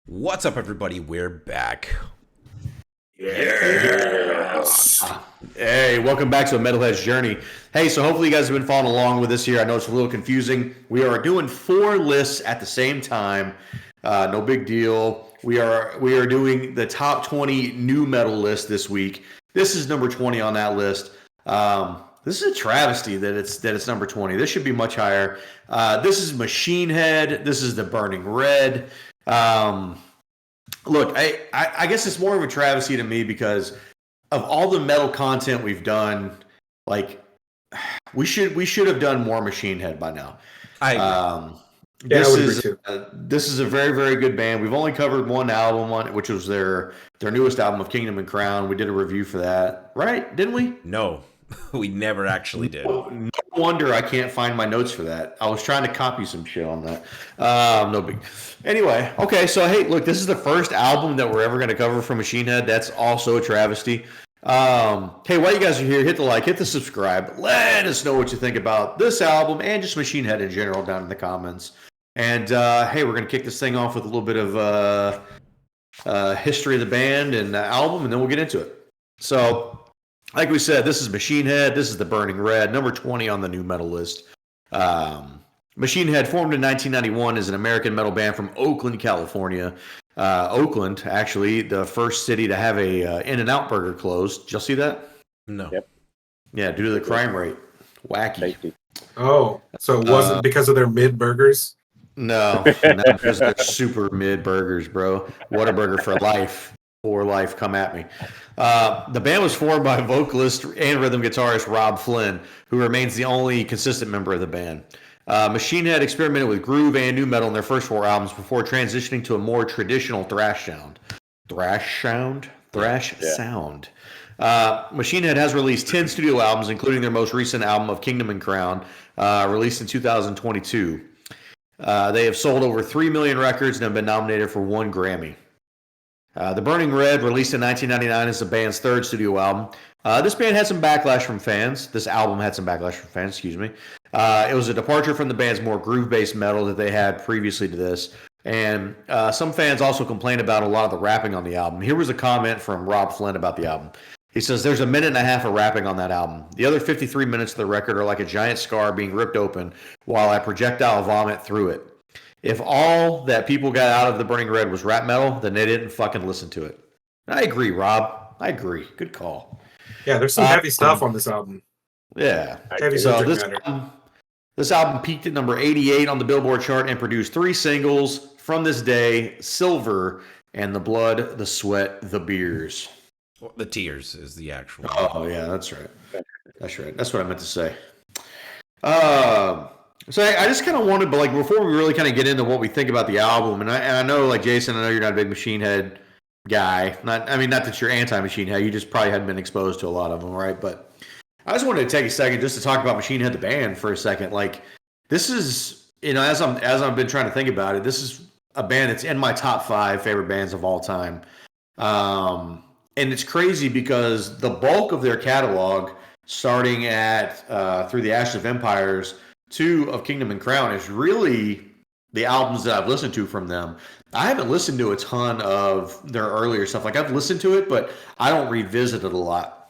What's up, everybody? We're back. Yes. Hey, welcome back to a Metalhead's Journey. Hey, so hopefully you guys have been following along with us here. I know it's a little confusing. We are doing 4 lists at the same time. No big deal. We are doing the top 20 new metal list this week. This is number 20 on that list. This is a travesty that it's number 20. This should be much higher. This is Machine Head. This is the Burning Red. Look, I guess it's more of a travesty to me because of all the metal content we've done. Like, we should have done more Machine Head by now. I agree. This is a very, very good band. We've only covered one album, which was their newest album of Kingdom and Crown. We did a review for that, right? Didn't we? No, we never actually did. No wonder I can't find my notes for that. I was trying to copy some shit on that. No big. Anyway, okay. So hey, look, this is the first album that we're ever going to cover from Machine Head. That's also a travesty. Hey, while you guys are here, hit the like, hit the subscribe. Let us know what you think about this album and just Machine Head in general down in the comments. And hey, we're going to kick this thing off with a little bit of history of the band and the album, and then we'll get into it. So, like we said, this is Machine Head. This is the Burning Red, number 20 on the new metal list. Machine Head, formed in 1991, is an American metal band from Oakland, California. Oakland, actually, the first city to have a In-N-Out Burger closed. Did y'all see that? No. Yep. Yeah, due to the crime rate. Wacky. Safety. Oh, so it wasn't because of their mid burgers? No, not because they're super mid burgers, bro. Whataburger for life. For life, come at me. The band was formed by vocalist and rhythm guitarist Rob Flynn, who remains the only consistent member of the band. Machine Head experimented with groove and new metal in their first 4 albums before transitioning to a more traditional thrash sound. Sound. Machine Head has released 10 studio albums, including their most recent album of Kingdom and Crown, released in 2022. They have sold over 3 million records and have been nominated for 1 Grammy. The Burning Red, released in 1999, is the band's 3rd studio album. This band had some backlash from fans. This album had some backlash from fans, excuse me. It was a departure from the band's more groove-based metal that they had previously to this. And some fans also complained about a lot of the rapping on the album. Here was a comment from Rob Flynn about the album. He says, "There's a minute and a half of rapping on that album. The other 53 minutes of the record are like a giant scar being ripped open while I projectile vomit through it. If all that people got out of the Burning Red was rap metal, then they didn't fucking listen to it." I agree, Rob. I agree. Good call. Yeah, there's some heavy stuff on this album. Yeah. Heavy So subject matter. this album peaked at number 88 on the Billboard chart and produced 3 singles from this day: Silver and The Blood, The Sweat, The Beers. Well, the Tears is the actual. Oh, yeah, that's right. That's right. That's what I meant to say. So I just kind of wanted, but like before we really kind of get into what we think about the album, and I know, like Jason, I know you're not a big Machine Head guy. Not that you're anti-Machine Head. You just probably hadn't been exposed to a lot of them, right? But I just wanted to take a second just to talk about Machine Head the band for a second. Like, this is, as I've been trying to think about it, this is a band that's in my top 5 favorite bands of all time. And it's crazy because the bulk of their catalog, starting at Through the Ashes of Empires, 2 of Kingdom and Crown, is really the albums that I've listened to from them. I haven't listened to a ton of their earlier stuff. Like, I've listened to it, but I don't revisit it a lot.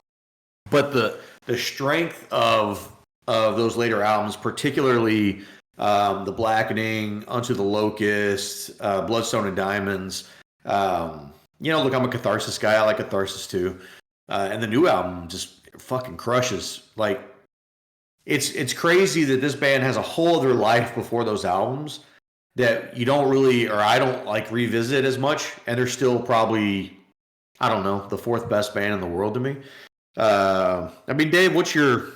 But the strength of those later albums, particularly The Blackening, Unto the Locust, Bloodstone and Diamonds. Look, I'm a Catharsis guy. I like Catharsis too. And the new album just fucking crushes. Like, it's crazy that this band has a whole other life before those albums that you don't really, or I don't like revisit as much. And they're still probably, I don't know, the 4th best band in the world to me. Dave, what's your,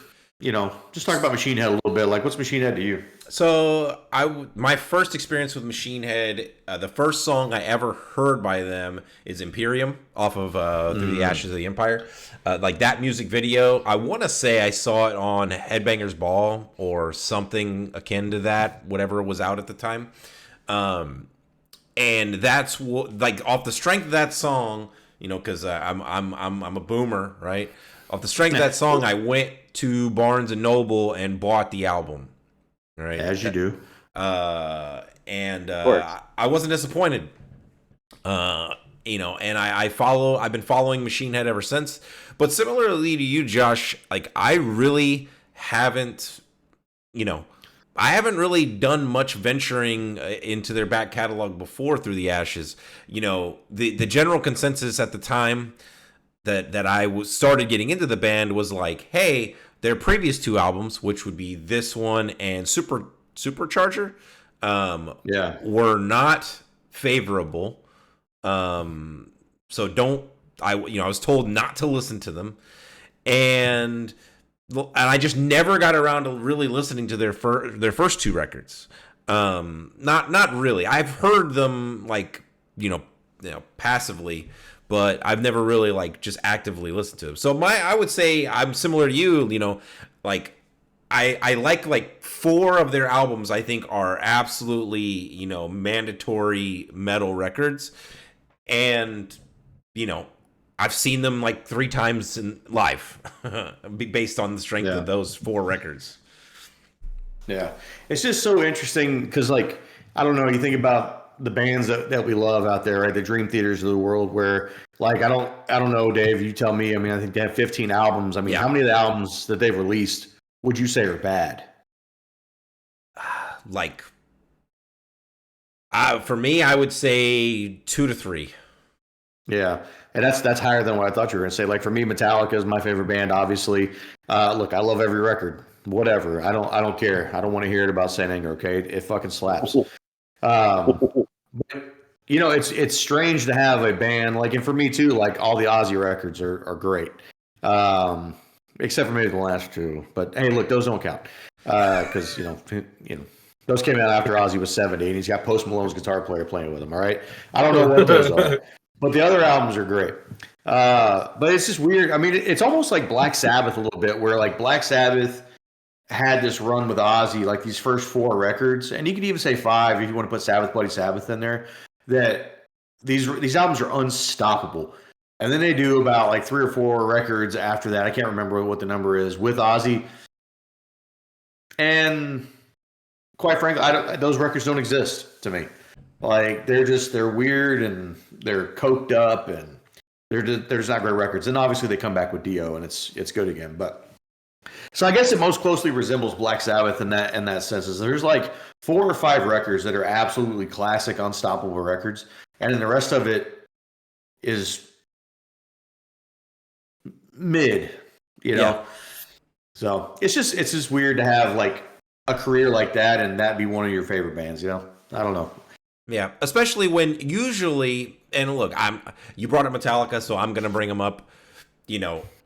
just talk about Machine Head a little bit. Like, what's Machine Head to you? So my first experience with Machine Head, the first song I ever heard by them is Imperium off of Through the Ashes of the Empire. Like, that music video, I want to say I saw it on Headbangers Ball or something akin to that, whatever was out at the time. And that's what, like, off the strength of that song, because I'm a boomer, right? Off the strength of that song, I went to Barnes and Noble and bought the album. Right, as you do. I wasn't disappointed. Uh, and I've been following Machine Head ever since. But similarly to you, Josh, like I really haven't, you know, I haven't really done much venturing into their back catalog before Through the Ashes. The general consensus at the time that I was started getting into the band was like, hey, their previous two albums, which would be this one and Supercharger, Yeah. were not favorable. So don't I was told not to listen to them, and I just never got around to really listening to their first two records. Not really. I've heard them like passively, but I've never really like just actively listened to them. So I would say I'm similar to you. Like I like four of their albums. I think are absolutely mandatory metal records, and you know I've seen them like three times in live, based on the strength Yeah. of those four records. Yeah. It's just so interesting because, like, I don't know, you think about the bands that we love out there, right? The Dream Theaters of the world where, like, I don't know, Dave, you tell me. I mean, I think they have 15 albums. I mean, Yeah. how many of the albums that they've released would you say are bad? Like, for me, I would say two to three. Yeah, and that's higher than what I thought you were going to say. Like for me, Metallica is my favorite band. Obviously, look, I love every record. Whatever, I don't care. I don't want to hear it about Saint Anger. Okay, it fucking slaps. But, it's strange to have a band like, and for me too, like all the Ozzy records are great, except for maybe the last two. But hey, look, those don't count because those came out after Ozzy was 70, and he's got Post Malone's guitar player playing with him. All right, I don't know what those are. But the other albums are great. But it's just weird. I mean, it's almost like Black Sabbath a little bit, where like Black Sabbath had this run with Ozzy, like these first four records, and you could even say five if you want to put Sabbath Bloody Sabbath in there. That these albums are unstoppable. And then they do about like three or four records after that. I can't remember what the number is with Ozzy. And quite frankly, those records don't exist to me. Like they're weird and they're coked up and they're just not great records. And obviously they come back with Dio and it's good again. But so I guess it most closely resembles Black Sabbath in that sense. Is there's like four or five records that are absolutely classic, unstoppable records, and then the rest of it is mid. Yeah. So it's just weird to have like a career like that and that be one of your favorite bands. I don't know. Yeah, especially when usually, and look, you brought up Metallica, so I'm gonna bring them up.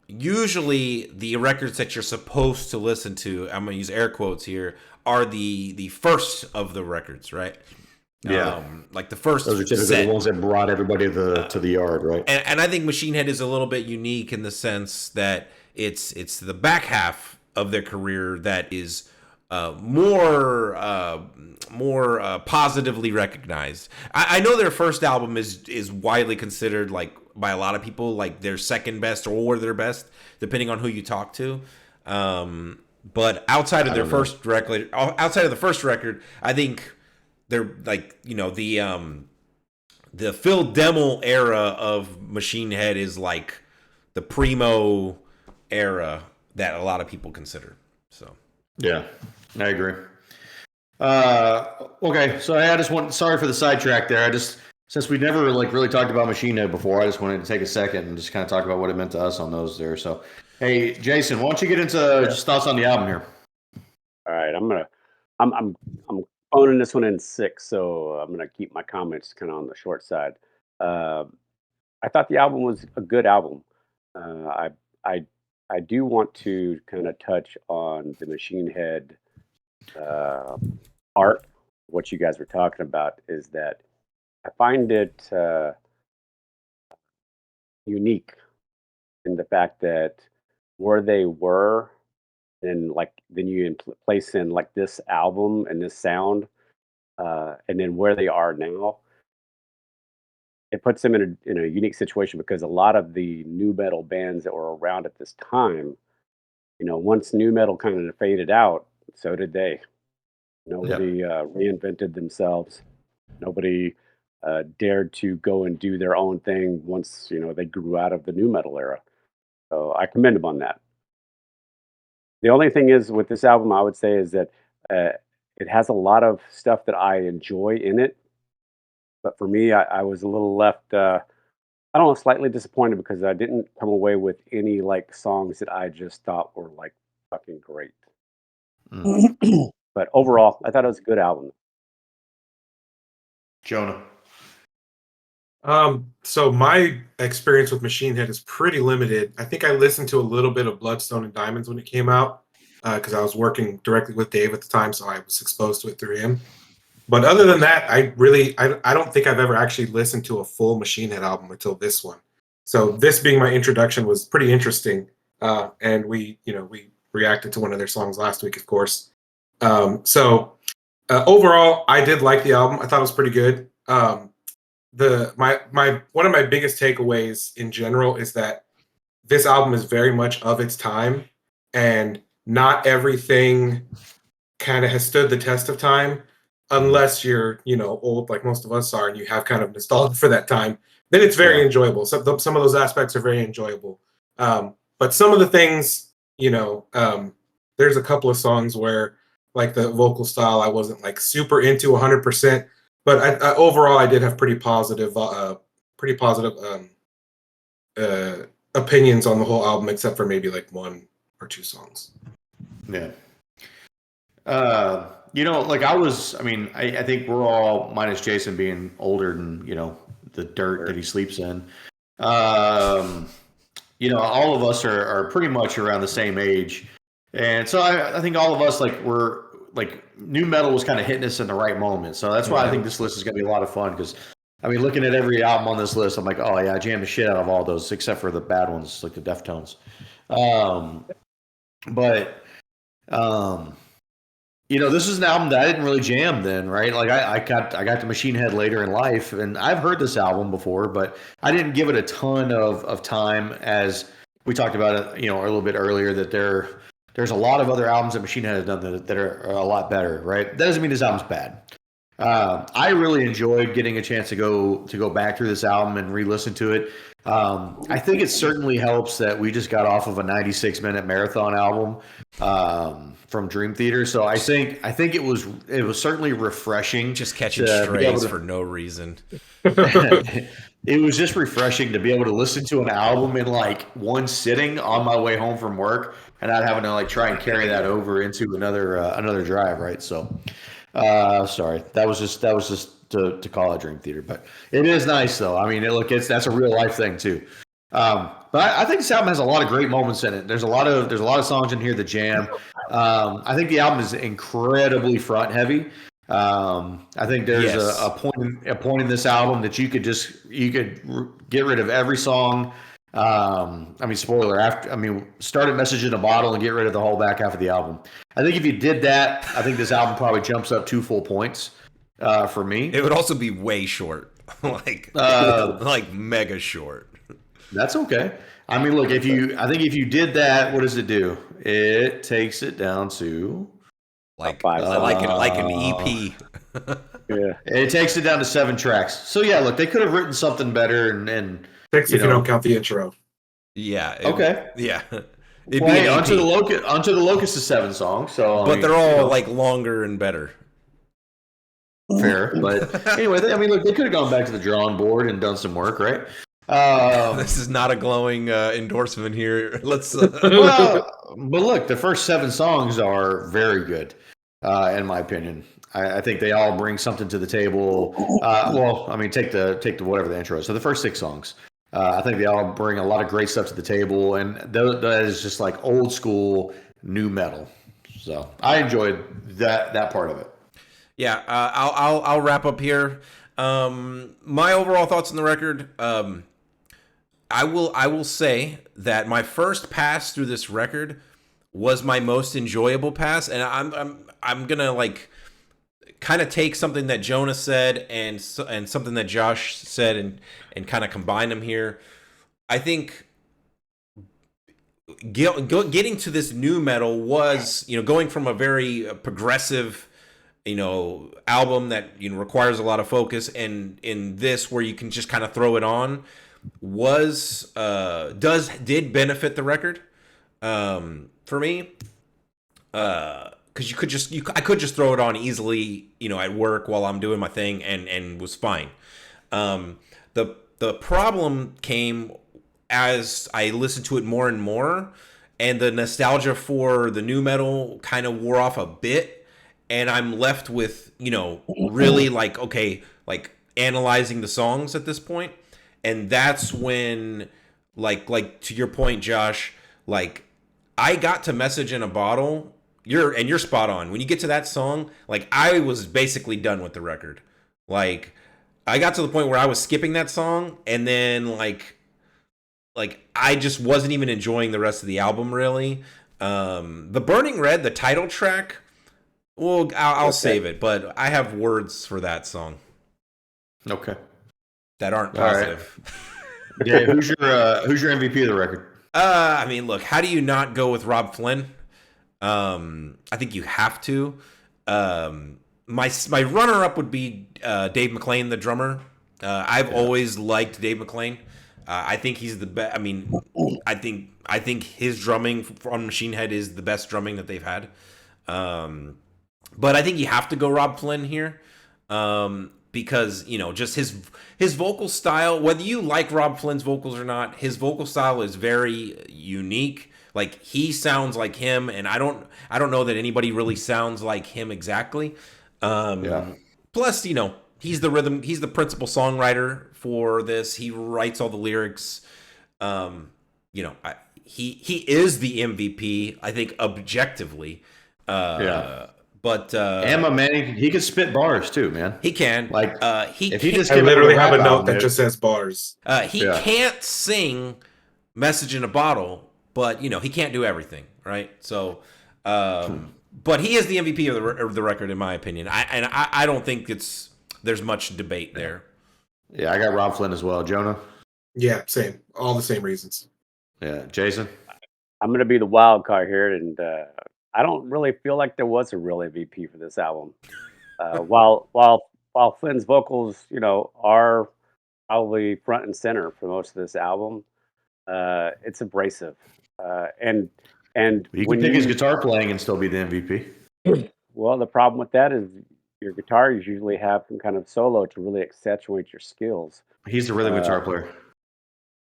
Usually the records that you're supposed to listen to, I'm gonna use air quotes here, are the first of the records, right? Yeah, like the first. Those are typically set. the ones that brought everybody to the yard, right? And I think Machine Head is a little bit unique in the sense that it's the back half of their career that is more positively recognized. I know their first album is widely considered, like, by a lot of people, like their second best or their best, depending on who you talk to. But outside of their first record, I think they're like the Phil Demmel era of Machine Head is like the primo era that a lot of people consider. So yeah, I agree. Okay, so I just sorry for the sidetrack there. Since we never like really talked about Machine Head before, I just wanted to take a second and just kind of talk about what it meant to us on those there. So, hey, Jason, why don't you get into just thoughts on the album here? All right, I'm phoning this one in 6, so I'm gonna keep my comments kind of on the short side. Uh, I thought the album was a good album. I I I do want to kind of touch on the Machine Head uh, art. What you guys were talking about is that I find it unique in the fact that where they were, and like then you place in like this album and this sound, and then where they are now, it puts them in a unique situation because a lot of the new metal bands that were around at this time, once new metal kind of faded out, so did they. Yep. Nobody reinvented themselves. Nobody dared to go and do their own thing once they grew out of the new metal era. So I commend them on that. The only thing is with this album, I would say is that uh, it has a lot of stuff that I enjoy in it, but for me, I was a little left. I don't know, slightly disappointed because I didn't come away with any like songs that I just thought were like fucking great. Mm. But overall, I thought it was a good album. Jonah. So my experience with Machine Head is pretty limited. I think I listened to a little bit of Bloodstone and Diamonds when it came out because I was working directly with Dave at the time, so I was exposed to it through him. But other than that, I don't think I've ever actually listened to a full Machine Head album until this one. So this being my introduction was pretty interesting, and we reacted to one of their songs last week, of course. So overall, I did like the album. I thought it was pretty good. My one of my biggest takeaways in general is that this album is very much of its time, and not everything kind of has stood the test of time unless you're old like most of us are and you have kind of nostalgia for that time. Then it's very enjoyable. Some of those aspects are very enjoyable, but some of the things, there's a couple of songs where like the vocal style I wasn't like super into 100%, but overall I did have pretty positive opinions on the whole album, except for maybe like one or two songs. Yeah. I think we're all, minus Jason being older than, the dirt that he sleeps in. All of us are pretty much around the same age. And so I think all of us, we're new metal was kind of hitting us in the right moment. So that's why I think this list is going to be a lot of fun because, looking at every album on this list, I'm like, oh, yeah, I jammed the shit out of all those except for the bad ones, like the Deftones. This is an album that I didn't really jam then, right? Like I got to Machine Head later in life, and I've heard this album before, but I didn't give it a ton of time. As we talked about it, a little bit earlier, that there's a lot of other albums that Machine Head has done that are a lot better, right? That doesn't mean this album's bad. I really enjoyed getting a chance to go back through this album and re-listen to it. I think it certainly helps that we just got off of a 96-minute marathon album from Dream Theater, so I think it was certainly refreshing. Just catching strays for no reason. It was just refreshing to be able to listen to an album in like one sitting on my way home from work, and not having to like try and carry that over into another drive, right? So, sorry, that was just to call it Dream Theater, but it is nice though. That's a real life thing too. But I think this album has a lot of great moments in it. There's a lot of songs in here that jam. I think the album is incredibly front heavy. I think there's a point in this album that you could get rid of every song. Spoiler, start a Message in a Bottle and get rid of the whole back half of the album. I think if you did that, I think this album probably jumps up 2 full points for me. It would also be way short, like mega short. That's okay. Look, if you did that, what does it do? It takes it down to like an EP. Yeah, it takes it down to 7 tracks. So yeah, look, they could have written something better and 6 if you don't count the intro. Yeah. Okay. Yeah. Onto the Locust is 7 songs. So, but they're all like longer and better. Fair, but anyway, look, they could have gone back to the drawing board and done some work, right? This is not a glowing endorsement here. Let's. But look, the first 7 songs are very good, in my opinion. I think they all bring something to the table. Take the whatever the intro is. So the first 6 songs, I think they all bring a lot of great stuff to the table, and that is just like old school new metal. So I enjoyed that part of it. Yeah, I'll wrap up here. My overall thoughts on the record. I will say that my first pass through this record was my most enjoyable pass, and I'm gonna like kind of take something that Jonah said and something that Josh said and kind of combine them here. I think getting to this new metal was, going from a very progressive, album that requires a lot of focus, and in this where you can just kind of throw it on did benefit the record for me, because I could just throw it on easily at work while I'm doing my thing, and was fine. The problem came as I listened to it more and more, and the nostalgia for the new metal kind of wore off a bit, and I'm left with really like analyzing the songs at this point. And that's when like to your point, Josh, like I got to Message in a Bottle. You're spot on. When you get to that song, like I was basically done with the record. Like I got to the point where I was skipping that song, and then like I just wasn't even enjoying the rest of the album really. The Burning Red, the title track, well, I'll save it, but I have words for that song. Okay. That aren't positive. Right. Yeah, who's your MVP of the record? I mean, look, how do you not go with Rob Flynn? I think you have to. My runner-up would be Dave McClain, the drummer. I've always liked Dave McClain. I think he's the best. I mean, I think his drumming on Machine Head is the best drumming that they've had. But I think you have to go Rob Flynn here, because just his vocal style. Whether you like Rob Flynn's vocals or not, his vocal style is very unique. Like he sounds like him, and I don't know that anybody really sounds like him exactly. Plus, he's the principal songwriter for this. He writes all the lyrics. He is the MVP, I think, objectively. But Emma, man, he can spit bars too, man. He can. Like I literally have a note that just says bars. He can't sing "Message in a Bottle," but he can't do everything, right? So, but he is the MVP of the record, in my opinion. I don't think there's much debate there. Yeah, I got Rob Flynn as well. Jonah? Yeah, same. All the same reasons. Yeah, Jason? I'm going to be the wild card here, and I don't really feel like there was a real MVP for this album. While Flynn's vocals, are probably front and center for most of this album, it's abrasive. And you can pick his guitar playing and still be the MVP. Well, the problem with that is your guitars usually have some kind of solo to really accentuate your skills. He's the rhythm guitar player.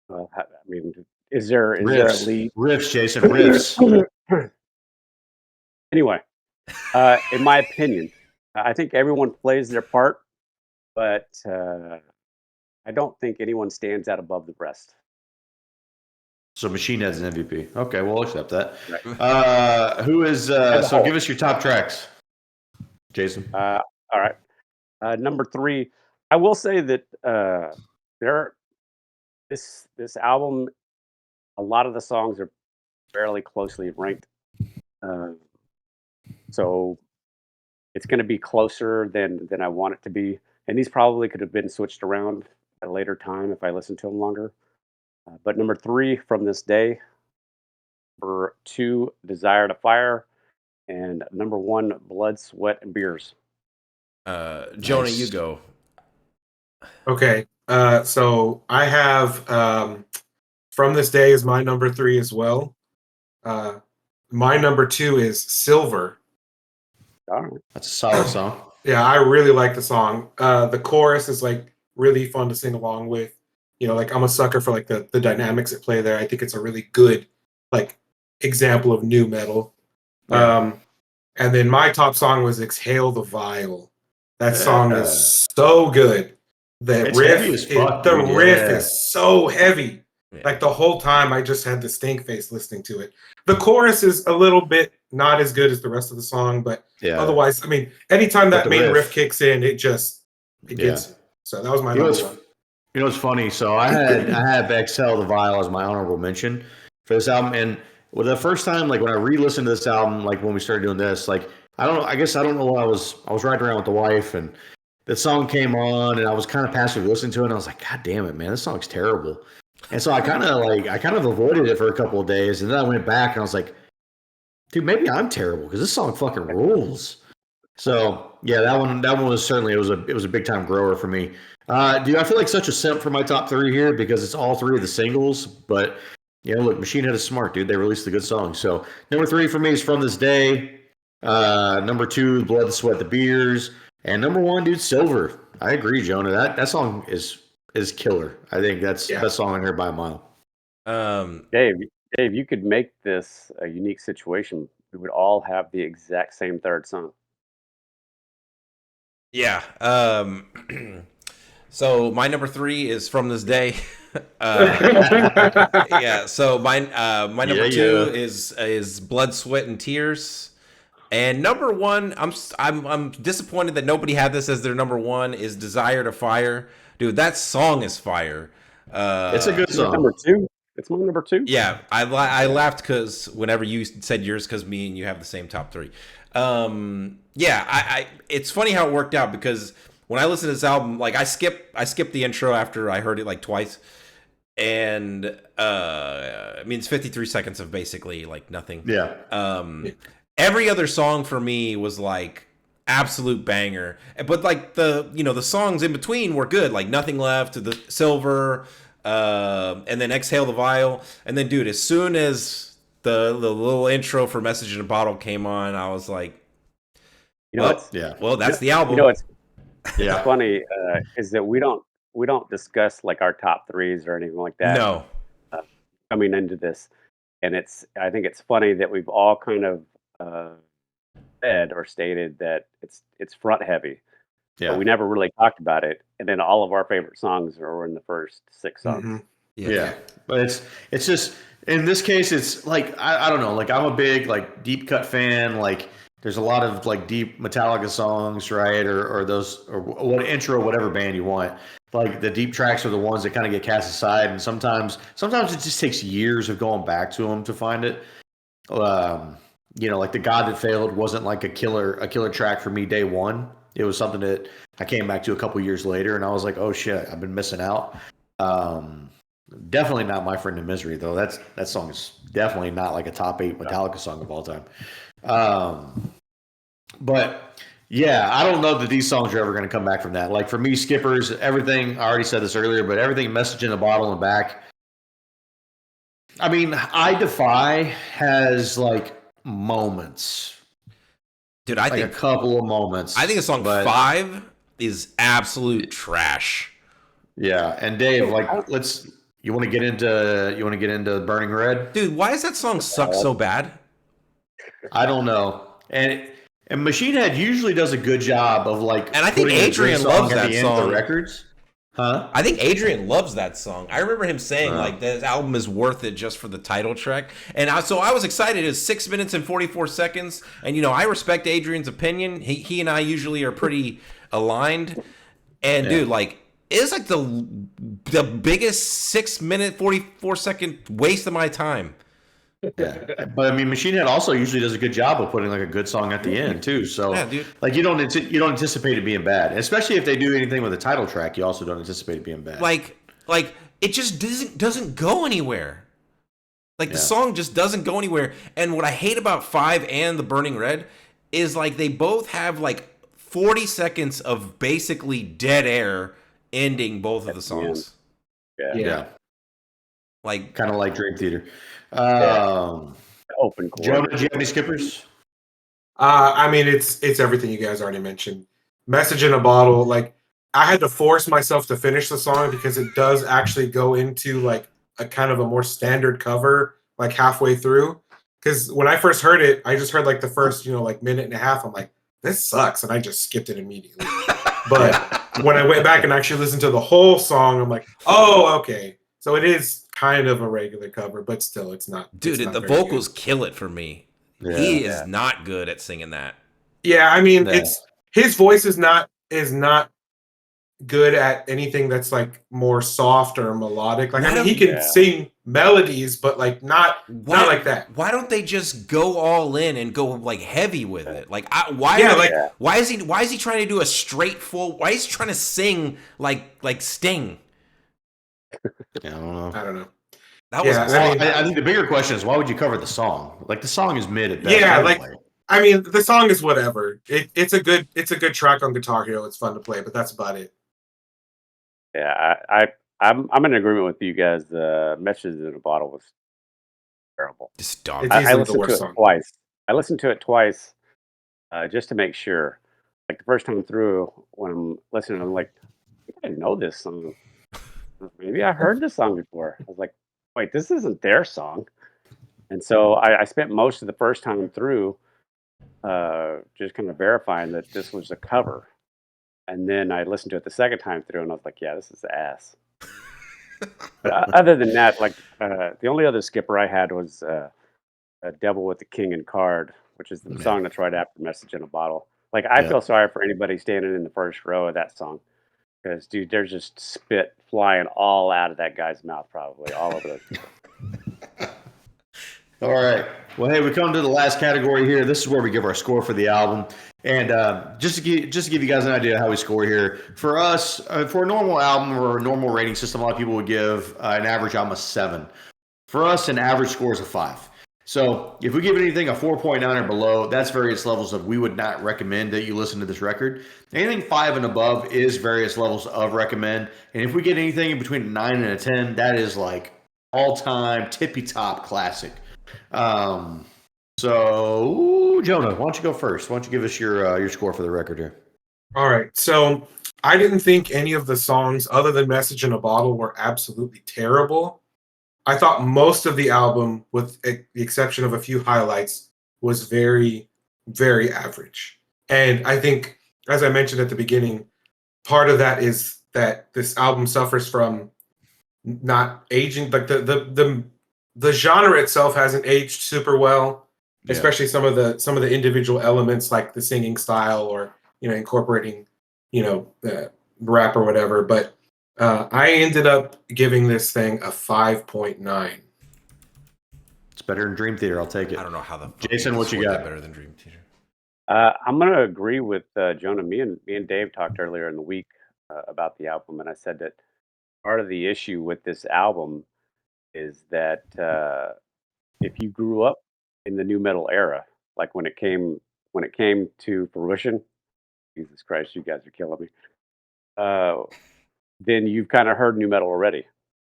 Well, I mean, is there a lead? Riffs, Jason, riffs. Anyway, in my opinion, I think everyone plays their part, but I don't think anyone stands out above the rest. So Machine Head's an MVP. Okay, we'll accept that. Right. Who is so give us your top tracks, Jason. All right. Number 3, I will say that this album, a lot of the songs are fairly closely ranked. So it's going to be closer than I want it to be. And these probably could have been switched around at a later time if I listened to them longer. But number 3, From This Day. Number 2, Desire to Fire. And number 1, Blood, Sweat, and Beers. Jonah, you go. Okay. So I have From This Day is my number 3 as well. My number 2 is Silver. All right. That's a solid song. Yeah, I really like the song. The chorus is like really fun to sing along with. Like I'm a sucker for like the dynamics at play there. I think it's a really good like example of new metal. Yeah. And then my top song was Exhale the Vial. That song is so good. The riff is so heavy. Yeah. Like the whole time I just had the stink face listening to it. The chorus is a little bit not as good as the rest of the song, but otherwise, I mean, anytime that main riff kicks in, it gets you. So that was my number 1. What's funny? So I have Exhale the Vial as my honorable mention for this album, and the first time, like when I re-listened to this album, like when we started doing this, like I don't know what I was riding around with the wife, and the song came on, and I was kind of passively listening to it, and I was like, God damn it, man, this song's terrible. And so I kind of avoided it for a couple of days, and then I went back and I was like, dude, maybe I'm terrible because this song fucking rules. So Yeah, that one was certainly it was a big time grower for me. Dude, I feel like such a simp for my top three here because it's all three of the singles. But look, Machine Head is smart, dude. They released a good song. So number three for me is From This Day. Number two, Blood, the Sweat, the Beers, and number one, dude, Silver. I agree, Jonah. That song is killer. I think that's the best song I heard by a mile. Dave, you could make this a unique situation. We would all have the exact same third song. Yeah. So my number three is From This Day. Yeah. So my number two is Blood, Sweat, and Tears. And number one, I'm disappointed that nobody had this as their number one, is Desire to Fire. Dude, that song is fire. It's a good song. Number two. It's my number two. Yeah, I laughed because whenever you said yours, because me and you have the same top three. Yeah, it's funny how it worked out because when I listened to this album, like I skipped the intro after I heard it like twice, and I mean it's 53 seconds of basically like nothing. Yeah. Every other song for me was like absolute banger, but like the songs in between were good, like Nothing Left, the Silver. And then Exhale the Vial, and then dude, as soon as the little intro for Message in a Bottle came on, I was like, well, that's the album. It's funny is that we don't discuss like our top threes or anything like that. No, coming into this, and I think it's funny that we've all kind of said or stated that it's front heavy. Yeah, but we never really talked about it, and then all of our favorite songs are in the first 6 songs. Mm-hmm. Yeah, but it's just in this case, it's like I don't know, like I'm a big like deep cut fan. Like there's a lot of like deep Metallica songs, right, or those or what intro whatever band you want. Like the deep tracks are the ones that kind of get cast aside, and sometimes it just takes years of going back to them to find it. Like The God That Failed wasn't like a killer track for me day one. It was something that I came back to a couple years later, and I was like, "Oh shit, I've been missing out." Definitely not My Friend in Misery, though. That song is definitely not like a top 8 Metallica song of all time. But yeah, I don't know that these songs are ever going to come back from that. Like for me, Skippers, everything. I already said this earlier, but everything, Message in a Bottle and Back. I mean, I Defy has like moments. Dude, I think a couple of moments. I think song 5 is absolute trash. Yeah, and Dave, like, you want to get into Burning Red? Dude, why does that song suck so bad? I don't know. And Machine Head usually does a good job of like. And I think Adrian loves that song. Of the records. Huh? I think Adrian loves that song. I remember him saying like this album is worth it just for the title track. And so I was excited. It's 6 minutes and 44 seconds. And I respect Adrian's opinion. He and I usually are pretty aligned. And dude, like it's like the biggest 6 minute 44 second waste of my time. Yeah, but I mean, Machine Head also usually does a good job of putting like a good song at the end too. So, dude. Like you don't anticipate it being bad, especially if they do anything with a title track. You also don't anticipate it being bad. Like it just doesn't go anywhere. Like the song just doesn't go anywhere. And what I hate about 5 and the Burning Red is like they both have like 40 seconds of basically dead air ending both of the songs. Yeah. Like kind of like Dream Theater. Open chord. Jonah, do you have any skippers? I mean, it's everything you guys already mentioned. Message in a Bottle. Like I had to force myself to finish the song because it does actually go into like a kind of a more standard cover, like halfway through. Because when I first heard it, I just heard like the first, like minute and a half. I'm like, this sucks, and I just skipped it immediately. But when I went back and actually listened to the whole song, I'm like, oh, okay. So it is kind of a regular cover, but still, it's not. Dude, it's not the vocals kill it for me. Yeah, he is not good at singing that. Yeah, I mean, his voice is not good at anything that's like more soft or melodic. Like I mean, he can sing melodies, but like not like that. Why don't they just go all in and go like heavy with it? Like why is he trying to do a straight full? Why is he trying to sing like Sting? I don't know. That was I think the bigger question is why would you cover the song? Like the song is mid at best. Yeah, like I mean, the song is whatever. It's a good track on Guitar Hero. It's fun to play, but that's about it. Yeah, I'm in agreement with you guys. The Messages in a Bottle was terrible. Just dog. It's I easily the listened to worst it song. twice. I listened to it twice just to make sure. Like the first time through, when I'm listening, I'm like, I didn't know this song. Maybe I heard this song before. I was like, wait, this isn't their song. And so I spent most of the first time through just kind of verifying that this was a cover. And then I listened to it the second time through, and I was like, yeah, this is ass. But other than that, like the only other skipper I had was Devil with the King and Card, which is the song that's right after Message in a Bottle. Like, I feel sorry for anybody standing in the first row of that song. Because, dude, there's just spit flying all out of that guy's mouth, probably, all over those people. All right. Well, hey, we come to the last category here. This is where we give our score for the album. And just to give you guys an idea of how we score here, for us, for a normal album or a normal rating system, a lot of people would give an average album a 7. For us, an average score is a 5. So if we give anything a 4.9 or below, that's various levels of we would not recommend that you listen to this record. Anything 5 and above is various levels of recommend. And if we get anything in between a 9 and a 10, that is like all-time tippy-top classic. So Jonah, why don't you go first? Why don't you give us your score for the record here? All right. So I didn't think any of the songs other than Message in a Bottle were absolutely terrible. I thought most of the album, with the exception of a few highlights, was very, very average. And I think, as I mentioned at the beginning, part of that is that this album suffers from not aging. Like the genre itself hasn't aged super well, especially some of the individual elements like the singing style or incorporating rap or whatever. But I ended up giving this thing a 5.9. It's better than Dream Theater. I'll take it. I don't know how the Jason, what you got? better than Dream Theater. I'm going to agree with Jonah. Me and Dave talked earlier in the week about the album, and I said that part of the issue with this album is that if you grew up in the new metal era, like when it came to fruition, Jesus Christ, you guys are killing me. Then you've kind of heard new metal already,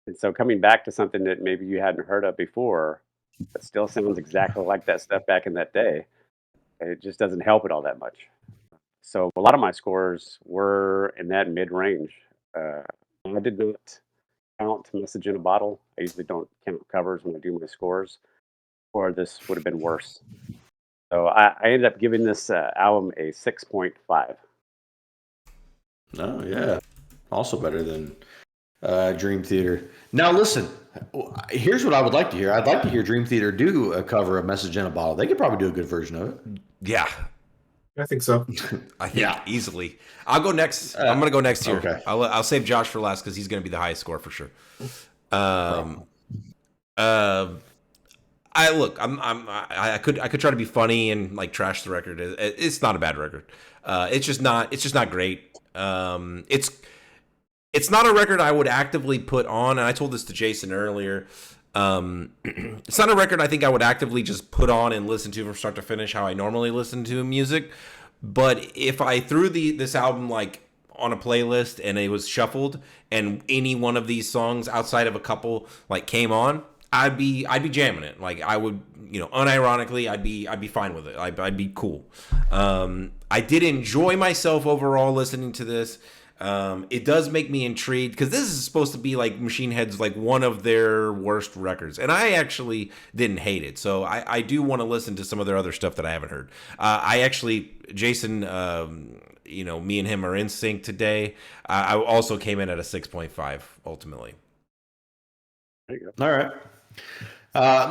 and so coming back to something that maybe you hadn't heard of before, but still sounds exactly like that stuff back in that day, it just doesn't help it all that much. So a lot of my scores were in that mid range. I did not count Message in a Bottle. I usually don't count covers when I do my scores, or this would have been worse. So I ended up giving this album a 6.5. Oh, yeah. Also better than Dream Theater. Now, listen, here's what I would like to hear. I'd like to hear Dream Theater do a cover of Message in a Bottle. They could probably do a good version of it. Yeah. I think so. I think easily. I'll go next. I'm gonna go next here. Okay. I'll save Josh for last because he's gonna be the highest score for sure. I could try to be funny and like trash the record. It's not a bad record. It's just not great. It's not a record I would actively put on. And I told this to Jason earlier. It's not a record I think I would actively just put on and listen to from start to finish how I normally listen to music. But if I threw this album like on a playlist and it was shuffled and any one of these songs outside of a couple like came on, I'd be jamming it. Like I would, unironically, I'd be fine with it. I'd be cool. I did enjoy myself overall listening to this. It does make me intrigued because this is supposed to be like Machine Head's like one of their worst records, and I actually didn't hate it. So I do want to listen to some of their other stuff that I haven't heard. Jason, me and him are in sync today. I also came in at a 6.5 ultimately. There you go. All right.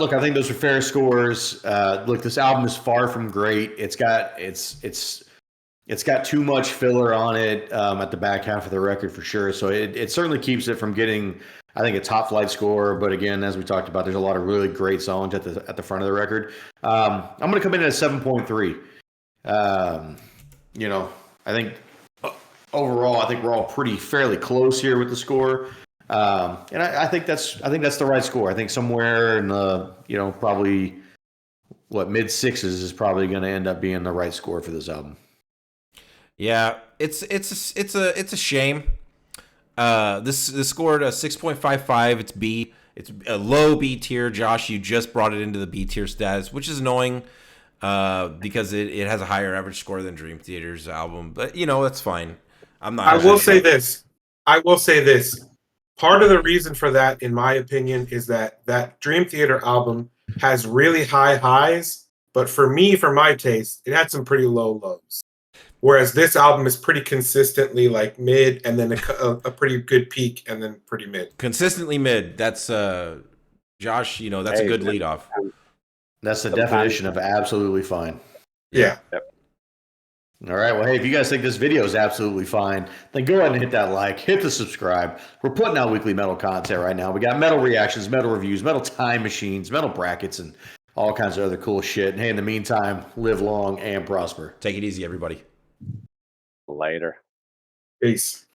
Look, I think those are fair scores. Look, this album is far from great. It's got too much filler on it at the back half of the record for sure. So it certainly keeps it from getting, I think, a top flight score. But again, as we talked about, there's a lot of really great songs at the front of the record. I'm going to come in at a 7.3. I think overall, I think we're all fairly close here with the score. And I think that's the right score. I think somewhere in the, probably mid sixes is probably going to end up being the right score for this album. Yeah, it's a shame. This scored a 6.55. It's B. It's a low B tier. Josh, you just brought it into the B tier status, which is annoying because it has a higher average score than Dream Theater's album. But that's fine. I'm not. I will say this. Part of the reason for that, in my opinion, is that Dream Theater album has really high highs, but for me, for my taste, it had some pretty low lows. Whereas this album is pretty consistently like mid, and then a pretty good peak, and then pretty mid. Consistently mid. That's Josh. That's a good lead off. That's the definition of absolutely fine. Yeah. Yep. All right. Well, hey, if you guys think this video is absolutely fine, then go ahead and hit that like, hit the subscribe. We're putting out weekly metal content right now. We got metal reactions, metal reviews, metal time machines, metal brackets, and all kinds of other cool shit. And hey, in the meantime, live long and prosper. Take it easy, everybody. Later. Peace.